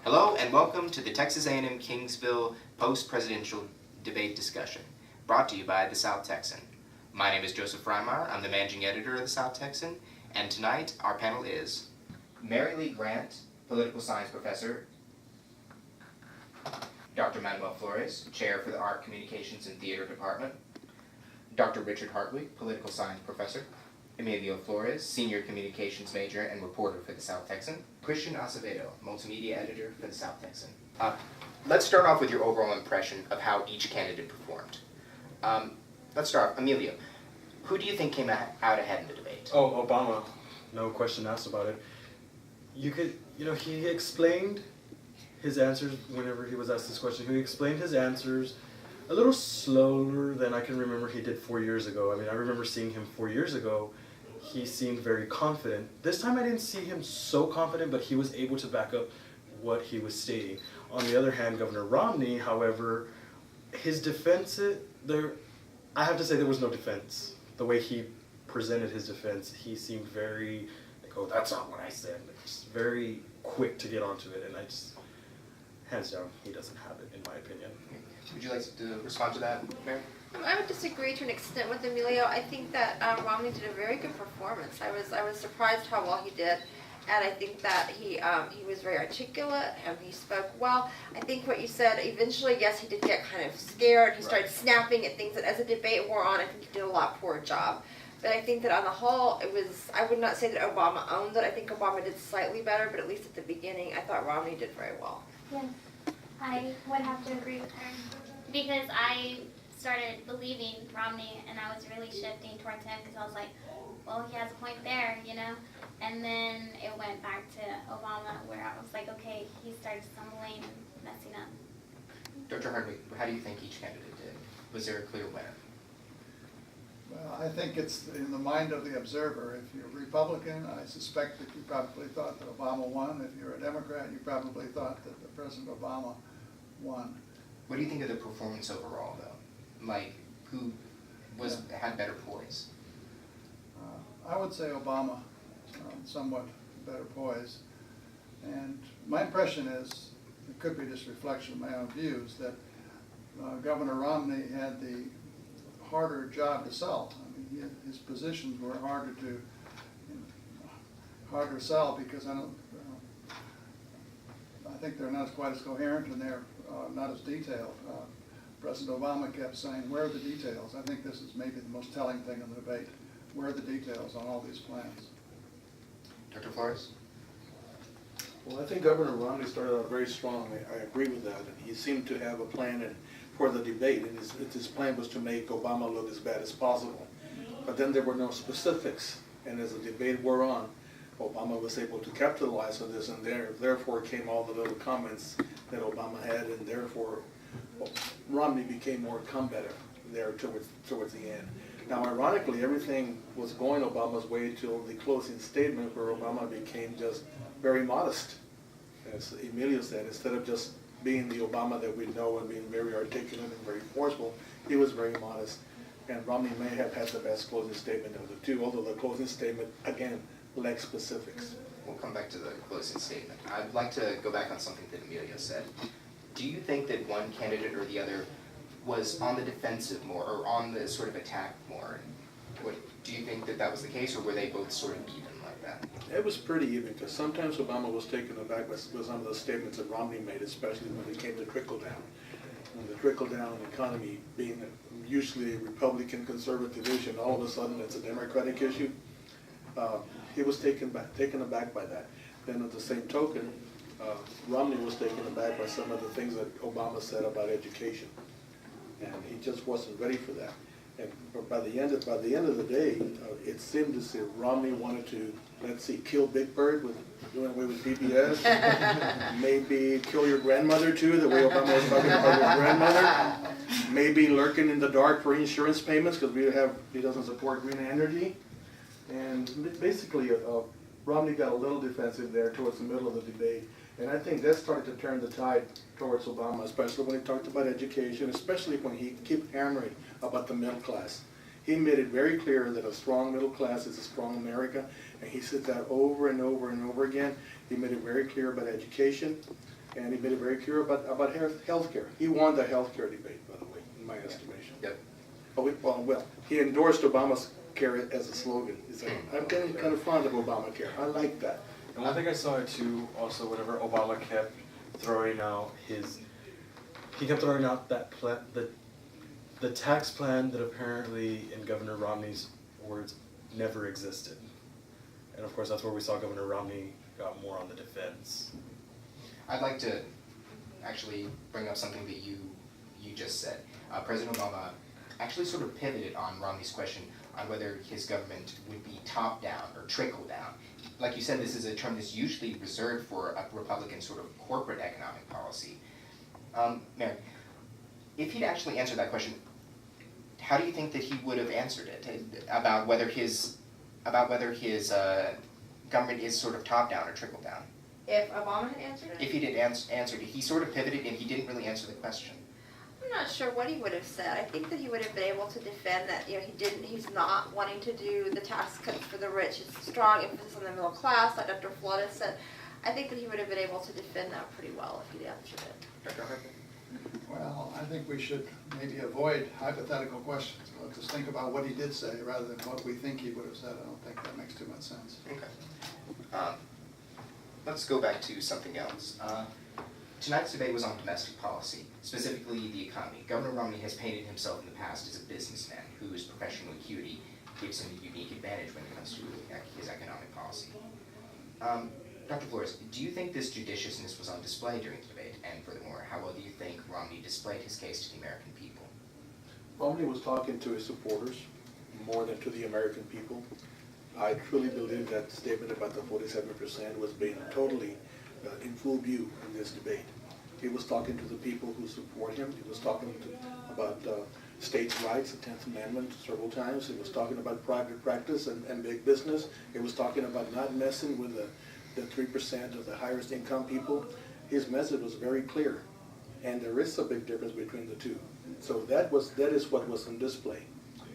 Hello and welcome to the Texas A&M Kingsville Post-Presidential Debate Discussion, brought to you by the South Texan. My name is Joseph Reimeyer, I'm the Managing Editor of the South Texan, and tonight our panel is Mary Lee Grant, Political Science Professor, Dr. Manuel Flores, Chair for the Art, Communications, and Theater Department, Dr. Richard Hartwig, Political Science Professor, Emilio Flores, Senior Communications Major and Reporter for the South Texan, Christian Acevedo, Multimedia Editor for the South Texan. Let's start off with your overall impression of how each candidate performed. Let's start off, Emilio. Who do you think came out ahead in the debate? Oh, Obama. No question asked about it. He explained his answers whenever he was asked this question. He explained his answers a little slower than I can remember he did 4 years ago. I mean, I remember seeing him 4 years ago. He seemed very confident. This time I didn't see him so confident, but he was able to back up what he was stating. On the other hand, Governor Romney, however, his defense, I have to say there was no defense. The way he presented his defense, he seemed very, like, oh, that's not what I said. Like, just very quick to get onto it, and I just, hands down, he doesn't have it, in my opinion. Would you like to respond to that, Mary? I would disagree to an extent with Emilio. I think that Romney did a very good performance. I was surprised how well he did, and I think that he was very articulate and he spoke well. I think what you said, eventually, yes, he did get kind of scared. He started snapping at things, and as the debate wore on, I think he did a lot poorer job. But I think that on the whole, I would not say that Obama owned it. I think Obama did slightly better, but at least at the beginning, I thought Romney did very well. Yeah, I would have to agree with her because I started believing Romney and I was really shifting towards him because I was like, well, he has a point there, you know? And then it went back to Obama where I was like, okay, he started stumbling and messing up. Dr. Hartwig, how do you think each candidate did? Was there a clear winner? Well, I think it's in the mind of the observer. If you're a Republican, I suspect that you probably thought that Obama won. If you're a Democrat, you probably thought that President Obama won. What do you think of the performance overall, though? Like, who had better poise? I would say Obama, somewhat better poise. And my impression is, it could be just reflection of my own views, that Governor Romney had the harder job to sell. I mean, his positions were harder to sell because I think they're not quite as coherent and they're not as detailed. President Obama kept saying, where are the details? I think this is maybe the most telling thing in the debate. Where are the details on all these plans? Dr. Flores? Well, I think Governor Romney started out very strongly. I agree with that. And he seemed to have a plan for the debate, and his plan was to make Obama look as bad as possible. But then there were no specifics, and as the debate wore on, Obama was able to capitalize on this, and therefore came all the little comments that Obama had, and therefore Romney became more combative there towards the end. Now, ironically, everything was going Obama's way till the closing statement, where Obama became just very modest. As Emilio said, instead of just being the Obama that we know and being very articulate and very forceful, he was very modest. And Romney may have had the best closing statement of the two, although the closing statement, again, lacked specifics. We'll come back to the closing statement. I'd like to go back on something that Emilio said. Do you think that one candidate or the other was on the defensive more, or on the sort of attack more? Do you think that was the case, or were they both sort of even like that? It was pretty even, because sometimes Obama was taken aback by some of the statements that Romney made, especially when it came to trickle-down. And the trickle-down economy being usually a Republican conservative issue, and all of a sudden it's a Democratic issue, he was taken aback by that. Then at the same token, Romney was taken aback by some of the things that Obama said about education. And he just wasn't ready for that. And by the end of the day, it seemed to say Romney wanted to, kill Big Bird with doing away with PBS. Maybe kill your grandmother too, the way Obama was talking about his grandmother. Maybe lurking in the dark for insurance payments because he doesn't support green energy. And basically, Romney got a little defensive there towards the middle of the debate. And I think that started to turn the tide towards Obama, especially when he talked about education, especially when he kept hammering about the middle class. He made it very clear that a strong middle class is a strong America, and he said that over and over and over again. He made it very clear about education. And he made it very clear about health care. He won the health care debate, by the way, in my estimation. Yep. Well, he endorsed Obama's care as a slogan. He said, I'm getting kind of fond of Obamacare. I like that. And one thing I saw too, also whenever Obama kept throwing out that plan, the tax plan that apparently, in Governor Romney's words, never existed. And of course, that's where we saw Governor Romney got more on the defense. I'd like to actually bring up something that you just said. President Obama actually sort of pivoted on Romney's question on whether his government would be top-down or trickle-down. Like you said, this is a term that's usually reserved for a Republican sort of corporate economic policy. Mary, if he'd actually answered that question, how do you think that he would have answered it about whether his government is sort of top-down or trickle-down? If Obama had answered it? If he did answer it, he sort of pivoted and he didn't really answer the question. I'm not sure what he would have said. I think that he would have been able to defend that, he's not wanting to do the tax cuts for the rich. It's a strong emphasis on the middle class, like Dr. Flores said. I think that he would have been able to defend that pretty well if he'd answered it. Dr. Hartwig? Well, I think we should maybe avoid hypothetical questions. Let's just think about what he did say rather than what we think he would have said. I don't think that makes too much sense. Okay. Let's go back to something else. Tonight's debate was on domestic policy, specifically the economy. Governor Romney has painted himself in the past as a businessman whose professional acuity gives him a unique advantage when it comes to his economic policy. Dr. Flores, do you think this judiciousness was on display during the debate? And furthermore, how well do you think Romney displayed his case to the American people? Romney was talking to his supporters more than to the American people. I truly believe that statement about the 47% was being totally in full view in this debate. He was talking to the people who support him. He was talking about states' rights, the 10th Amendment several times. He was talking about private practice and big business. He was talking about not messing with the 3% of the highest income people. His message was very clear, and there is a big difference between the two. So that is what was on display.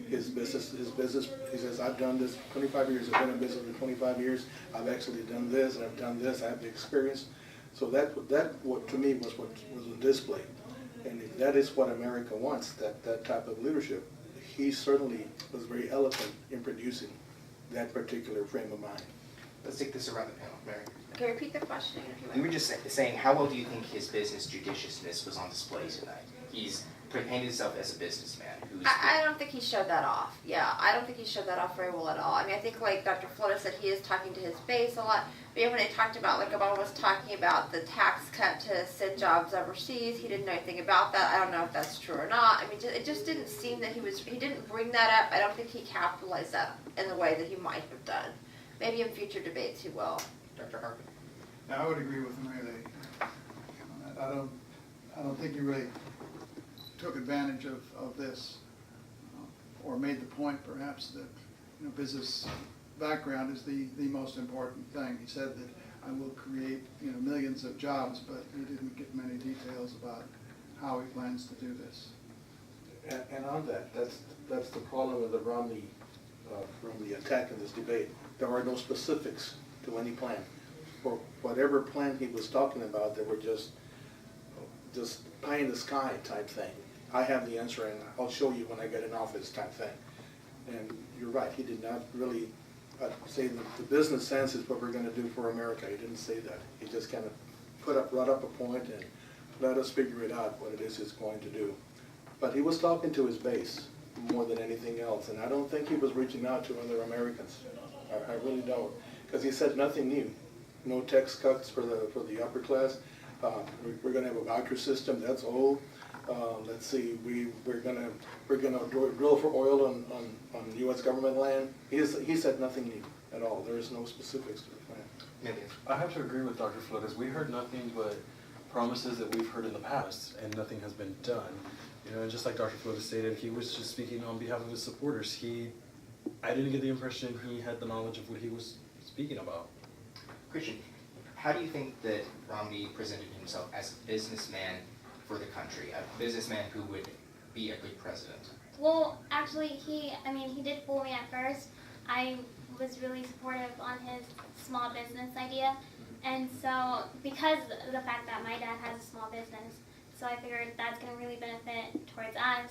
His business, he says, I've done this 25 years, I've been in business for 25 years, I've actually done this, and I've done this, I have the experience. So that what to me was what was on display. And if that is what America wants, that type of leadership, he certainly was very eloquent in producing that particular frame of mind. Let's take this around the panel. Mary? Okay, repeat the question again if you We like. were just saying, how well do you think his business judiciousness was on display tonight? He's painted himself as a businessman who's... I don't think he showed that off. Yeah, I don't think he showed that off very well at all. I mean, I think like Dr. Flores said, he is talking to his base a lot. But when they talked about, like Obama was talking about the tax cut to send jobs overseas, he didn't know anything about that. I don't know if that's true or not. I mean, it just didn't seem that he didn't bring that up. I don't think he capitalized that in the way that he might have done. Maybe in future debates he will. Dr. Hartwig? Now, I would agree with Mary on that. I don't think he really took advantage of this or made the point perhaps that business background is the most important thing. He said that I will create millions of jobs, but he didn't give many details about how he plans to do this. And on that's the problem with the Romney attack in this debate. There are no specifics to any plan. For whatever plan he was talking about, they were just pie in the sky type thing. I have the answer and I'll show you when I get in office type thing. And you're right, he did not really say the business sense is what we're going to do for America. He didn't say that. He just kind of brought up a point and let us figure it out what it is he's going to do. But he was talking to his base more than anything else, and I don't think he was reaching out to other Americans. I really don't, because he said nothing new. No tax cuts for the upper class. We're going to have a voucher system. That's old. Let's see. We're gonna drill for oil on U.S. government land. He said nothing new at all. There is no specifics to the plan. Emilio? I have to agree with Dr. Flores. We heard nothing but promises that we've heard in the past, and nothing has been done. And just like Dr. Flores stated, he was just speaking on behalf of his supporters. I didn't get the impression he had the knowledge of what he was speaking about. Christian, how do you think that Romney presented himself as a businessman for the country, a businessman who would be a good president? Well, actually, he did fool me at first. I was really supportive on his small business idea, And so, because of the fact that my dad has a small business, so I figured that's going to really benefit towards us.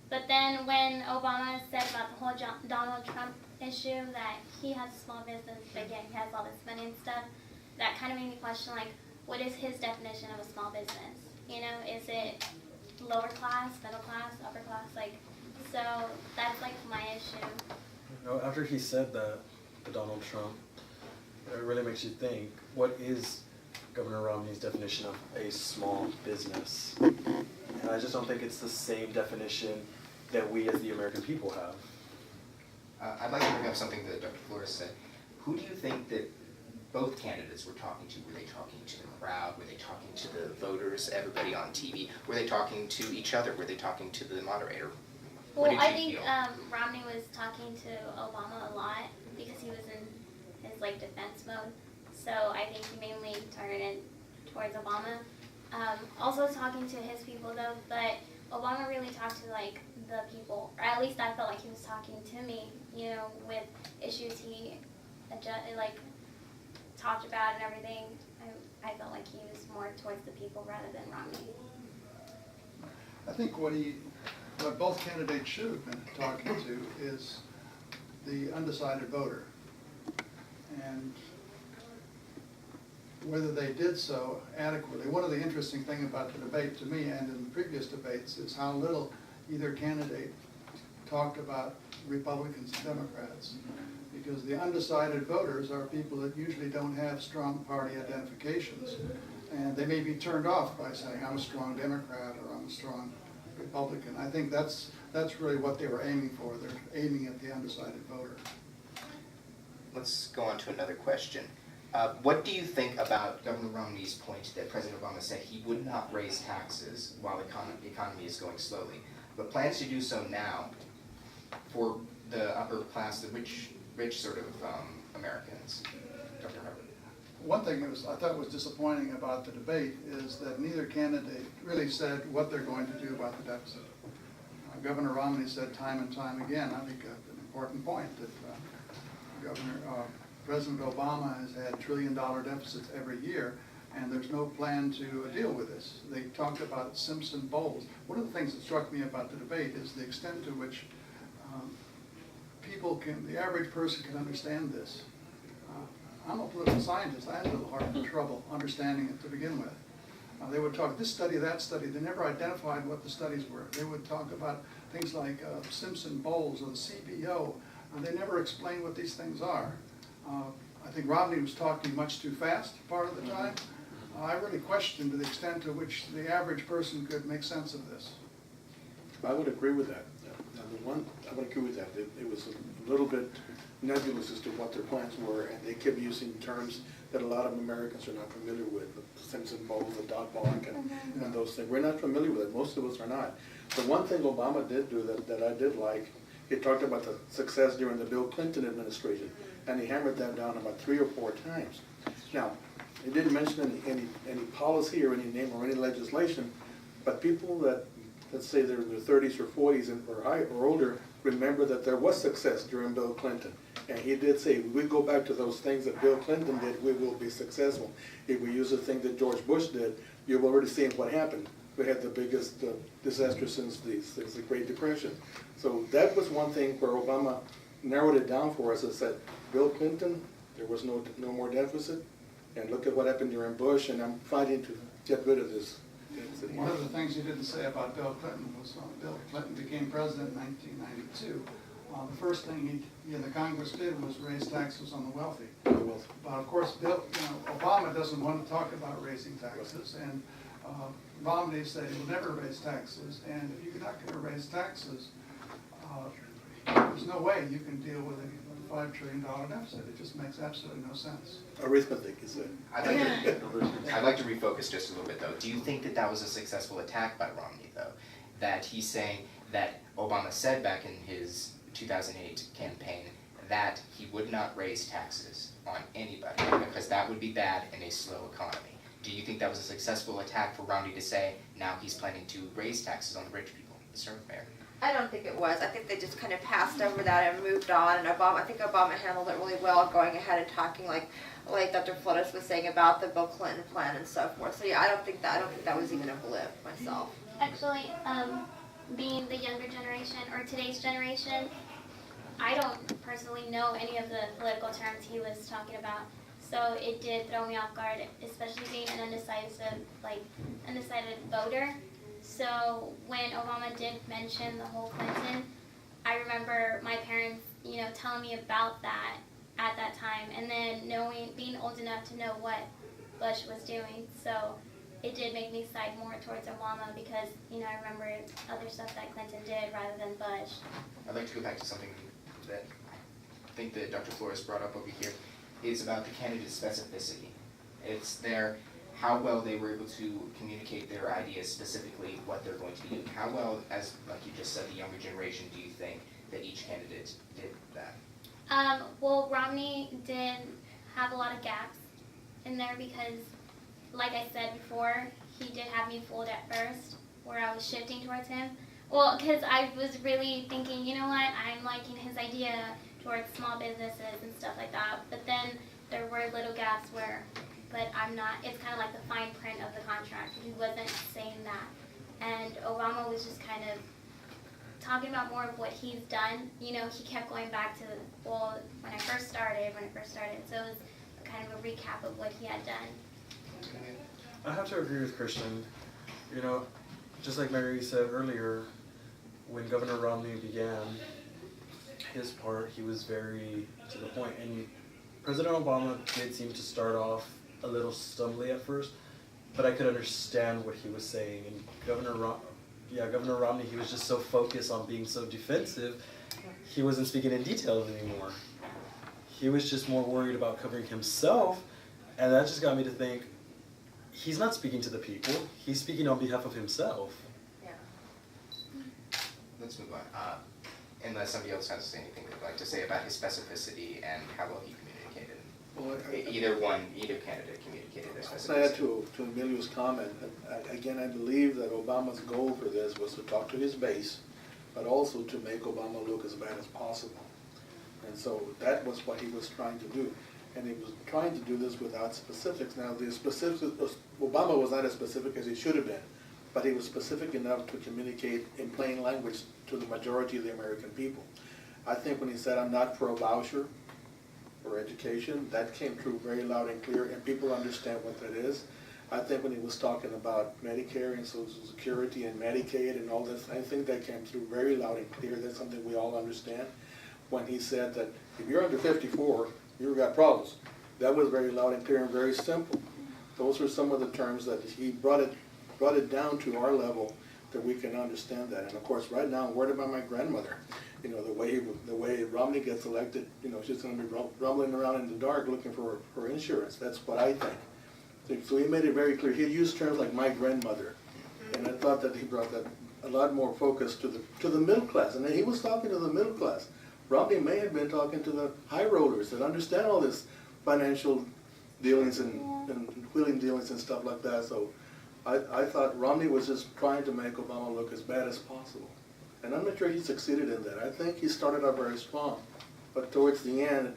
But then when Obama said about the whole Donald Trump issue, that he has a small business, but yet he has all this money and stuff, that kind of made me question, like, what is his definition of a small business? You know, is it lower class, middle class, upper class? Like, so that's like my issue. You know, after he said that, the Donald Trump, it really makes you think, what is Governor Romney's definition of a small business? And I just don't think it's the same definition that we as the American people have. I'd like to bring up something that Dr. Flores said. Who do you think that both candidates were talking to? Were they talking to the crowd? Were they talking to the voters, everybody on TV? Were they talking to each other? Were they talking to the moderator? What Well, did I you think feel? Romney was talking to Obama a lot because he was in his like defense mode. So I think he mainly targeted towards Obama. Also talking to his people though, but Obama really talked to like the people, or at least I felt like he was talking to me, you know, with issues he like talked about and everything. I felt like he was more towards the people rather than Romney. I think what both candidates should have been talking to is the undecided voter. And whether they did so adequately. One of the interesting things about the debate to me and in the previous debates is how little either candidate talked about Republicans and Democrats. Because the undecided voters are people that usually don't have strong party identifications. And they may be turned off by saying, I'm a strong Democrat or I'm a strong Republican. I think that's really what they were aiming for. They're aiming at the undecided voter. Let's go on to another question. What do you think about Governor Romney's point that President Obama said he would not raise taxes while the economy is going slowly, but plans to do so now for the upper class, the rich sort of Americans? Dr. Hartwig. One thing that I thought was disappointing about the debate is that neither candidate really said what they're going to do about the deficit. Governor Romney said time and time again, I think an important point, that President Obama has had trillion-dollar deficits every year, and there's no plan to deal with this. They talked about Simpson Bowles. One of the things that struck me about the debate is the extent to which the average person can understand this. I'm a political scientist. I had a little trouble understanding it to begin with. They would talk this study, that study. They never identified what the studies were. They would talk about things like Simpson Bowles or the CBO. They never explained what these things are. I think Romney was talking much too fast part of the time. I really questioned the extent to which the average person could make sense of this. I would agree with that. I would agree with that. It was a little bit nebulous as to what their plans were, and they kept using terms that a lot of Americans are not familiar with, the Simpson Bowles, the dot block, and those things. We're not familiar with it. Most of us are not. The one thing Obama did do that I did like, he talked about the success during the Bill Clinton administration, and he hammered that down about 3 or 4 times. Now, he didn't mention any policy or any name or any legislation, but people that, let's say they're in their 30s or 40s or older, remember that there was success during Bill Clinton. And he did say, if we go back to those things that Bill Clinton did, we will be successful. If we use the thing that George Bush did, you've already seen what happened. We had the biggest disaster since the Great Depression. So that was one thing where Obama narrowed it down for us and said, Bill Clinton, there was no more deficit. And look at what happened during Bush, and I'm fighting to get rid of this deficit. One of the things he didn't say about Bill Clinton was Bill Clinton became president in 1992. The first thing he and the Congress did was raise taxes on the wealthy. But of course, Obama doesn't want to talk about raising taxes, and Romney said he will never raise taxes. And if you're not going to raise taxes, there's no way you can deal with a $5 trillion deficit. It just makes absolutely no sense. Arithmetic is it. I'd like to refocus just a little bit, though. Do you think that was a successful attack by Romney, though? That he's saying that Obama said back in his 2008 campaign that he would not raise taxes on anybody because that would be bad in a slow economy. Do you think that was a successful attack for Romney to say now he's planning to raise taxes on the rich people? Mr. Mayor. I don't think it was. I think they just kind of passed over that and moved on. And I think Obama handled it really well, going ahead and talking like Dr. Flores was saying about the Bill Clinton plan and so forth. So yeah, I don't think that was even a blip myself. Actually, being the younger generation or today's generation, I don't personally know any of the political terms he was talking about. So it did throw me off guard, especially being an undecided voter. So when Obama did mention the whole Clinton, I remember my parents, telling me about that at that time, and then being old enough to know what Bush was doing. So it did make me side more towards Obama because, I remember other stuff that Clinton did rather than Bush. I'd like to go back to something that I think that Dr. Flores brought up over here. Is about the candidate's specificity. It's how well they were able to communicate their ideas, specifically what they're going to be doing. How well, as like you just said, the younger generation, do you think that each candidate did that? Well, Romney did have a lot of gaps in there because, like I said before, he did have me fooled at first, where I was shifting towards him. Well, because I was really thinking, you know what, I'm liking his idea towards small businesses and stuff like that. But then there were little gaps but I'm not, it's kind of like the fine print of the contract. He wasn't saying that. And Obama was just kind of talking about more of what he's done. He kept going back to, when I first started. So it was kind of a recap of what he had done. I have to agree with Christian. Just like Mary said earlier, when Governor Romney began his part, he was very to the point. And President Obama did seem to start off a little stumbly at first, but I could understand what he was saying. And Governor Romney, he was just so focused on being so defensive, he wasn't speaking in detail anymore. He was just more worried about covering himself, and that just got me to think, he's not speaking to the people, he's speaking on behalf of himself. Yeah. Let's move on. Unless somebody else has anything they'd like to say about his specificity and how well he communicated. Well, Either candidate communicated their specificity. I add to Emilio's comment, again, I believe that Obama's goal for this was to talk to his base, but also to make Obama look as bad as possible. And so that was what he was trying to do. And he was trying to do this without specifics. Now, Obama was not as specific as he should have been, but he was specific enough to communicate in plain language to the majority of the American people. I think when he said, I'm not for a voucher for education, that came through very loud and clear, and people understand what that is. I think when he was talking about Medicare and Social Security and Medicaid and all this, I think that came through very loud and clear. That's something we all understand. When he said that if you're under 54, you've got problems. That was very loud and clear and very simple. Those were some of the terms that he brought it down to our level that we can understand that. And of course, right now, I'm worried about my grandmother. The way Romney gets elected, she's going to be rumbling around in the dark looking for insurance. That's what I think. So he made it very clear. He used terms like my grandmother, and I thought that he brought that a lot more focus to the middle class. And then he was talking to the middle class. Romney may have been talking to the high rollers that understand all this financial dealings and wheeling dealings and stuff like that. So I thought Romney was just trying to make Obama look as bad as possible. And I'm not sure he succeeded in that. I think he started out very strong. But towards the end,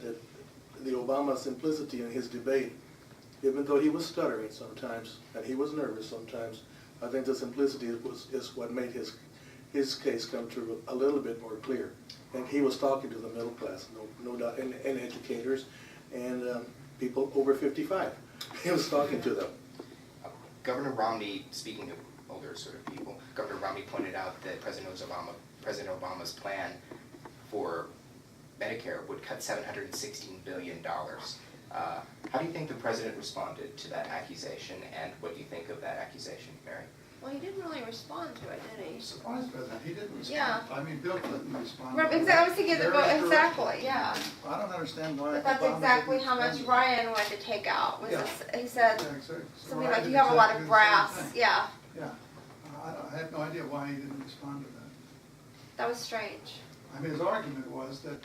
the Obama simplicity in his debate, even though he was stuttering sometimes, and he was nervous sometimes, I think the simplicity is what made his case come through a little bit more clear. And he was talking to the middle class, no doubt, and educators, and people over 55. He was talking to them. Governor Romney, speaking of older sort of people, Governor Romney pointed out that President Obama's plan for Medicare would cut $716 billion. How do you think the president responded to that accusation, and what do you think of that accusation, Mary? Well, he didn't really respond to it, did he? Surprised by that. He didn't respond. Yeah. I mean, Bill Clinton responded. Right, exactly. I was thinking Very about directly. exactly, yeah. I don't understand why. But that's Obama exactly didn't how much respond. Ryan wanted to take out. He said Yeah, exactly. So something Ryan like, did you have a lot exactly of the brass. same thing. Yeah, Yeah. I have no idea why he didn't respond to that. that was strange. I mean, his argument was that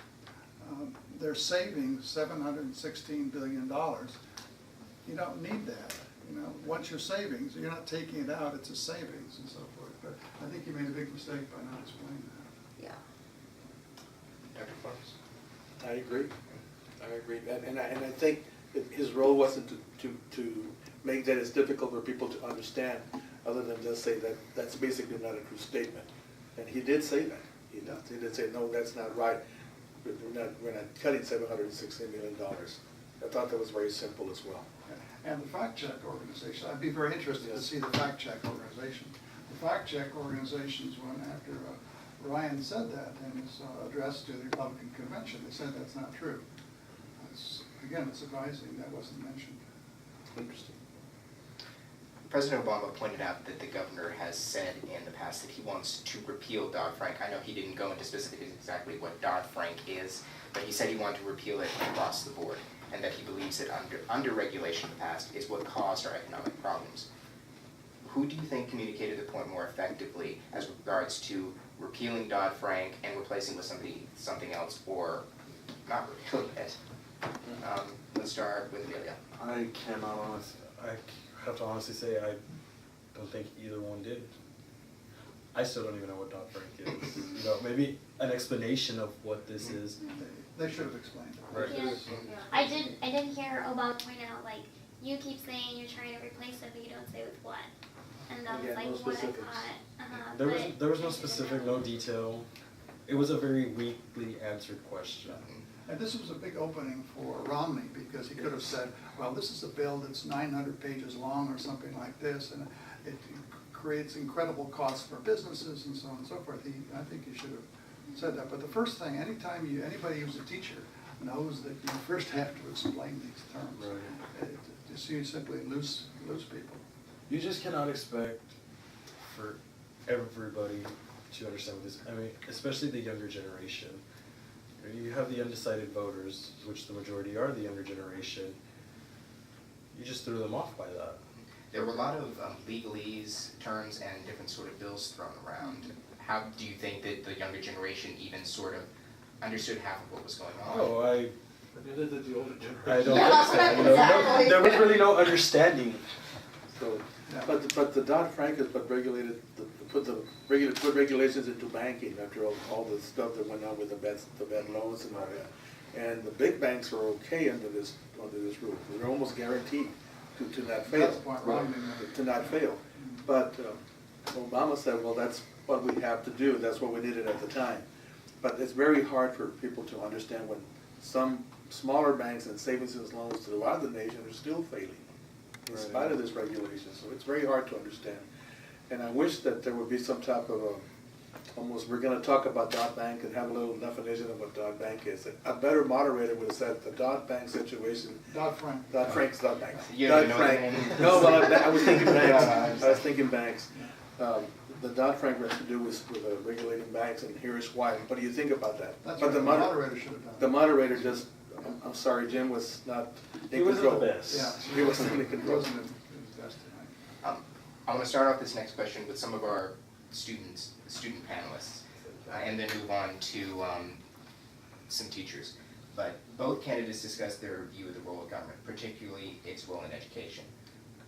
they're saving $716 billion. You don't need that. Once your savings, you're not taking it out, it's a savings and so forth. But I think he made a big mistake by not explaining that. Yeah. Dr. Flores? I agree. I agree. And I think that his role wasn't to make that as difficult for people to understand, other than just say that that's basically not a true statement. And he did say that. He did say, no, that's not right. We're not cutting $760 million. I thought that was very simple as well. And the fact check organization, I'd be very interested to see the fact check organization. The fact check organizations, when after Ryan said that in his address to the Republican convention, they said that's not true. Again, it's surprising that wasn't mentioned. Interesting. President Obama pointed out that the governor has said in the past that he wants to repeal Dodd-Frank. I know he didn't go into specifics exactly what Dodd-Frank is, but he said he wanted to repeal it across the board, and that he believes that under-regulation in the past is what caused our economic problems. Who do you think communicated the point more effectively as regards to repealing Dodd-Frank and replacing with something else, or not repealing it? Let's start with Emilio. I have to honestly say I don't think either one did. I still don't even know what Dodd-Frank is. You know, maybe an explanation of what this is. They should have explained it. Right. Yeah. I did hear Obama point out, like, you keep saying you're trying to replace it, but you don't say with what. And that was Yeah, like no what I specifics. caught. There was no specific, no detail. It was a very weakly answered question. And this was a big opening for Romney, because he could have said, well, this is a bill that's 900 pages long or something like this, and it creates incredible costs for businesses and so on and so forth. I think he should have said that. But the first thing, anytime anybody who's a teacher knows that you first have to explain these terms. Right. You simply lose people. You just cannot expect for everybody to understand what this, I mean, especially the younger generation. You have the undecided voters, which the majority are the younger generation. You just threw them off by that. There were a lot of legalese, terms, and different sort of bills thrown around. How do you think that the younger generation even sort of understood half of what was going on? Oh, But neither did the older generation. I don't Yeah, understand. You know, exactly. there was really no understanding. So, Yeah. but the Dodd-Frank is what regulated, put regulations into banking after all the stuff that went on with the bad loans and all that. And the big banks are okay under this rule. They're almost guaranteed to not fail. That's the point Romney made. To not fail. But Obama said, well, that's what we have to do. That's what we needed at the time. But it's very hard for people to understand when some smaller banks and savings and loans throughout the nation are still failing in spite of this regulation. So it's very hard to understand. And I wish that there would be some type of almost, we're going to talk about Dodd-Bank and have a little definition of what Dodd-Bank is. A better moderator would have said the Dodd-Bank situation. Dodd-Frank. Dodd-Frank's Dodd-Bank. You don't know Dodd-Frank. what that means. No, well, I was thinking banks. Yeah, I was thinking banks. The Dodd-Frank has to do with regulating banks, and here's why. What do you think about that? That's But what the moderator should have done. The moderator just, I'm sorry, Jim was not in He wasn't control. the best. Yeah. He wasn't in It control. wasn't his best tonight. I want to start off this next question with some of our student panelists, and then move on to some teachers. But both candidates discussed their view of the role of government, particularly its role in education.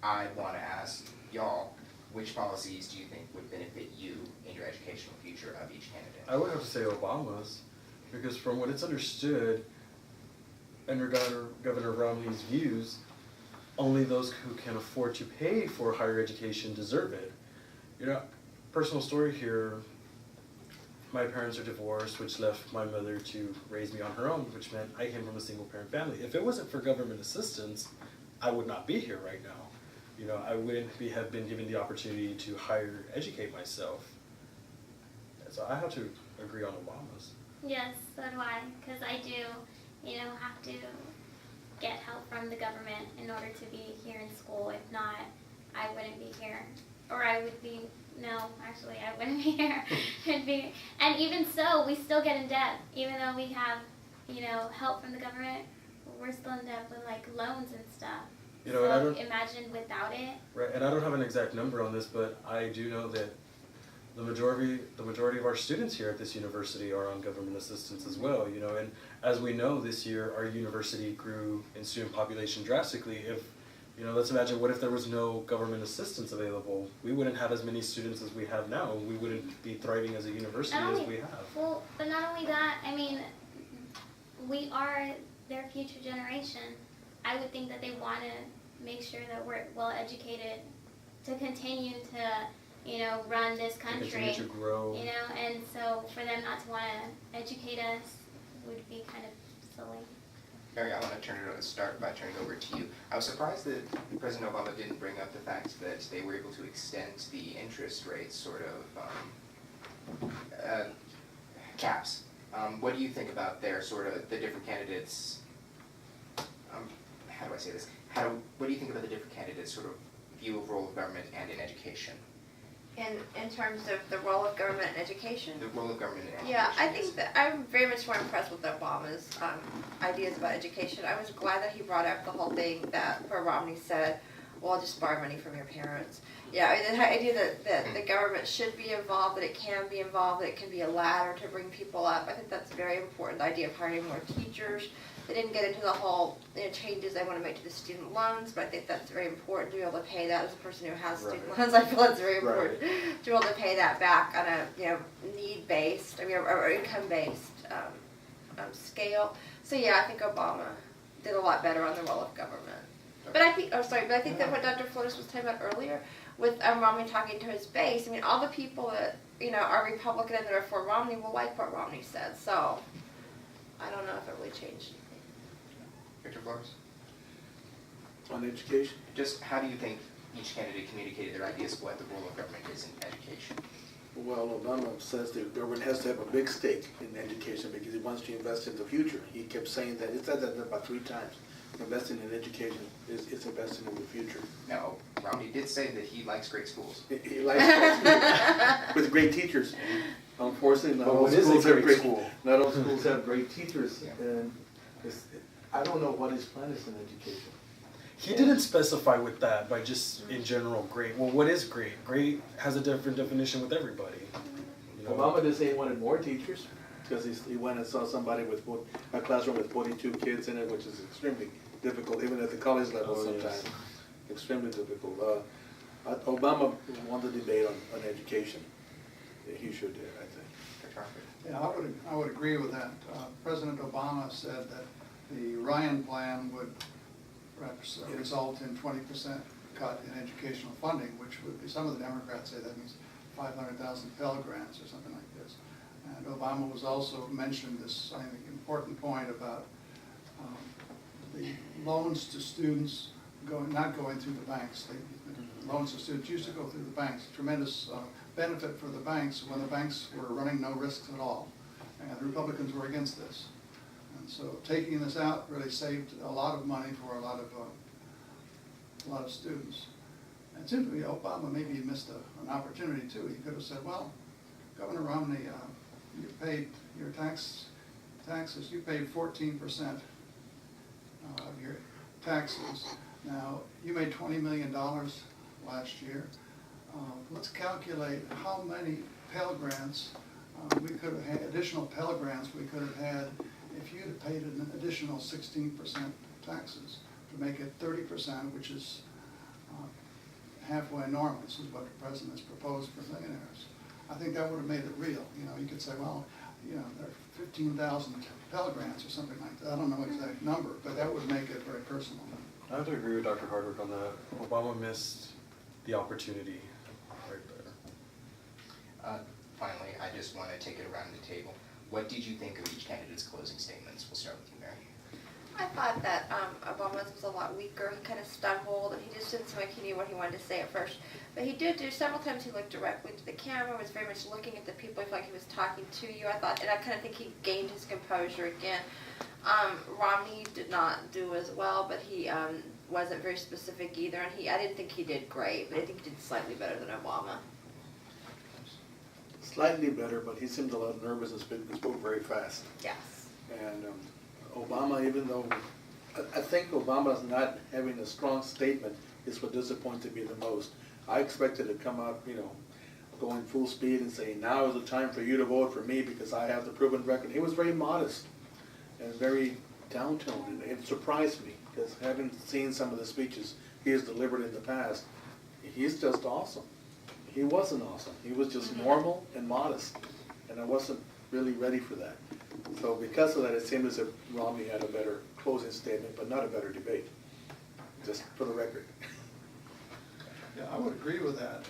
I want to ask y'all, which policies do you think would benefit you in your educational future of each candidate? I would have to say Obama's, because from what it's understood, under Governor Romney's views, only those who can afford to pay for higher education deserve it. You know, personal story here, my parents are divorced, which left my mother to raise me on her own, which meant I came from a single parent family. If it wasn't for government assistance, I would not be here right now. You know, I wouldn't have been given the opportunity to higher educate myself. So I have to agree on Obama's. Yes, so do I, because I do, have to get help from the government in order to be here in school. If not, I wouldn't be here. Or I would be, no, actually, I wouldn't be here. And even so, we still get in debt. Even though we have, help from the government, we're still in debt with, loans and stuff. You know, and I So don't, imagine without it. right, and I don't have an exact number on this, but I do know that the majority of our students here at this university are on government assistance as well, and as we know, this year our university grew in student population drastically. If You know, let's imagine what if there was no government assistance available? We wouldn't have as many students as we have now. We wouldn't be thriving as a university Not as only- we have. Well, but not only that, I mean, we are their future generation. I would think that they want to make sure that we're well educated to continue to, you know, run this To country. continue to grow. You know, and so for them not to want to educate us would be kind of silly. Mary, I want to start by turning it over to you. I was surprised that President Obama didn't bring up the fact that they were able to extend the interest rates, sort of caps. What do you think about their sort of the different candidates? How do I say this? What do you think about the different candidates' sort of view of role of government and in education? In terms of the role of government in education. The role of government in education. Yeah, I think that I'm very much more impressed with Obama's ideas about education. I was glad that he brought up the whole thing that where Romney said, well, just borrow money from your parents. Yeah, I mean, the idea that the government should be involved, that it can be involved, that it can be a ladder to bring people up. I think that's a very important idea of hiring more teachers. They didn't get into the whole changes they want to make to the student loans, but I think that's very important to be able to pay that as a person who has student loans. I feel it's very important to be able to pay that back on a need-based, or income-based scale. So yeah, I think Obama did a lot better on the role of government. But I think, that what Dr. Flores was talking about earlier, with Romney talking to his base, I mean, all the people that are Republican and that are for Romney will like what Romney said. So I don't know if it really changed. Dr. Flores? On education? Just how do you think each candidate communicated their ideas of what the role of government is in education? Well, Obama says the government has to have a big stake in education because he wants to invest in the future. He kept saying that, he said that about 3 times. Investing in education is investing in the future. No, Romney did say that he likes great schools. He likes great schools with great teachers. Unfortunately, not all schools have great schools. Not all schools have great teachers, and I don't know what his plan is in education. He didn't specify with that by just in general great. Well, what is great? Great has a different definition with everybody. You know? Obama did say he wanted more teachers because he went and saw somebody with a classroom with 42 kids in it, which is extremely difficult, even at the college level sometimes. Yes. Extremely difficult. Obama won the debate on education. He should did, I think. Yeah, I would agree with that. President Obama said that the Ryan plan would result in 20% cut in educational funding, which would be, some of the Democrats say that means 500,000 Pell Grants or something like this. And Obama was also mentioned this, I think, important point about the loans to students not going through the banks. The loans to students used to go through the banks. Tremendous benefit for the banks when the banks were running no risks at all. And the Republicans were against this. And so taking this out really saved a lot of money for a lot of students. And it seemed to me Obama maybe missed an opportunity too. He could have said, well, Governor Romney, you paid your taxes, you paid 14% of your taxes. Now, you made $20 million last year. Let's calculate how many Pell Grants we could have had, additional Pell Grants we could have had if you'd have paid an additional 16% taxes to make it 30%, which is halfway normal. This is what the president has proposed for millionaires. I think that would have made it real. You could say, well, there are 15,000 Pell Grants or something like that. I don't know the exact number, but that would make it very personal. I have to agree with Dr. Hartwig on that. Obama missed the opportunity right there. Finally, I just want to take it around the table. What did you think of each candidate's closing statements? We'll start with you, Mary. I thought that Obama's was a lot weaker. He kind of stumbled, and he just didn't seem like he knew what he wanted to say at first. But he did do, several times he looked directly to the camera, was very much looking at the people. I feel like he was talking to you, I thought, and I kind of think he gained his composure again. Romney did not do as well, but he wasn't very specific either, and I didn't think he did great, but I think he did slightly better than Obama. Slightly better, but he seemed a lot nervous and spoke very fast. Yes. And Obama, even though I think Obama's not having a strong statement is what disappointed me the most. I expected to come out, going full speed and saying, now is the time for you to vote for me because I have the proven record. He was very modest and very downtoned, and it surprised me. because having seen some of the speeches he has delivered in the past, he's just awesome. He wasn't awesome. He was just normal and modest, and I wasn't really ready for that. So because of that, it seemed as if Romney had a better closing statement, but not a better debate, just for the record. Yeah, I would agree with that.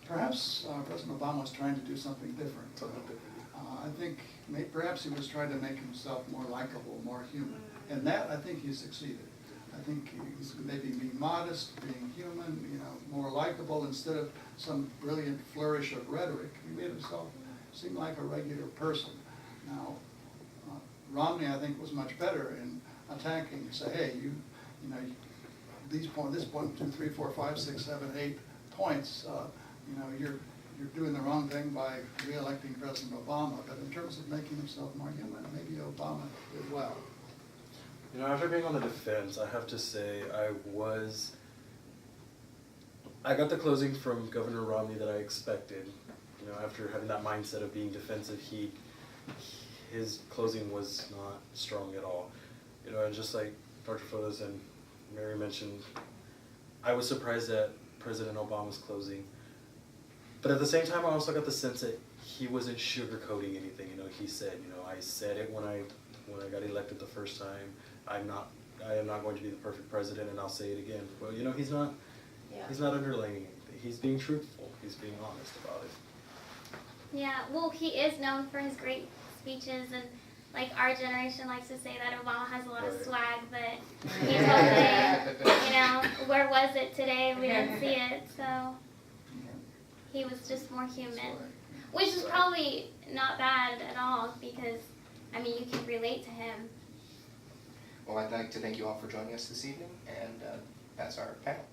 Perhaps President Obama was trying to do something different. I think perhaps he was trying to make himself more likable, more human. And that, I think he succeeded. I think he's maybe being modest, being human, you know, more likable instead of some brilliant flourish of rhetoric. He made himself seem like a regular person. Now, Romney, I think, was much better in attacking, say, hey, you know, this point, 2, 3, 4, 5, 6, 7, 8 points, you know, you're doing the wrong thing by re-electing President Obama. But in terms of making himself more human, maybe Obama did well. You know, after being on the defense, I have to say I got the closing from Governor Romney that I expected. You know, after having that mindset of being defensive, his closing was not strong at all. You know, and just like Dr. Flores and Mary mentioned, I was surprised at President Obama's closing. But at the same time, I also got the sense that he wasn't sugarcoating anything. You know, he said, you know, I said it when I got elected the first time. I am not going to be the perfect president, and I'll say it again. Well, you know, he's not underlaying anything. He's being truthful. He's being honest about it. Yeah, well, he is known for his great speeches, and like our generation likes to say that Obama has a lot of swag, but he's hoping, you know, where was it today? We didn't see it, so he was just more human, which is probably not bad at all because, I mean, you can relate to him. Well, I'd like to thank you all for joining us this evening, and that's our panel.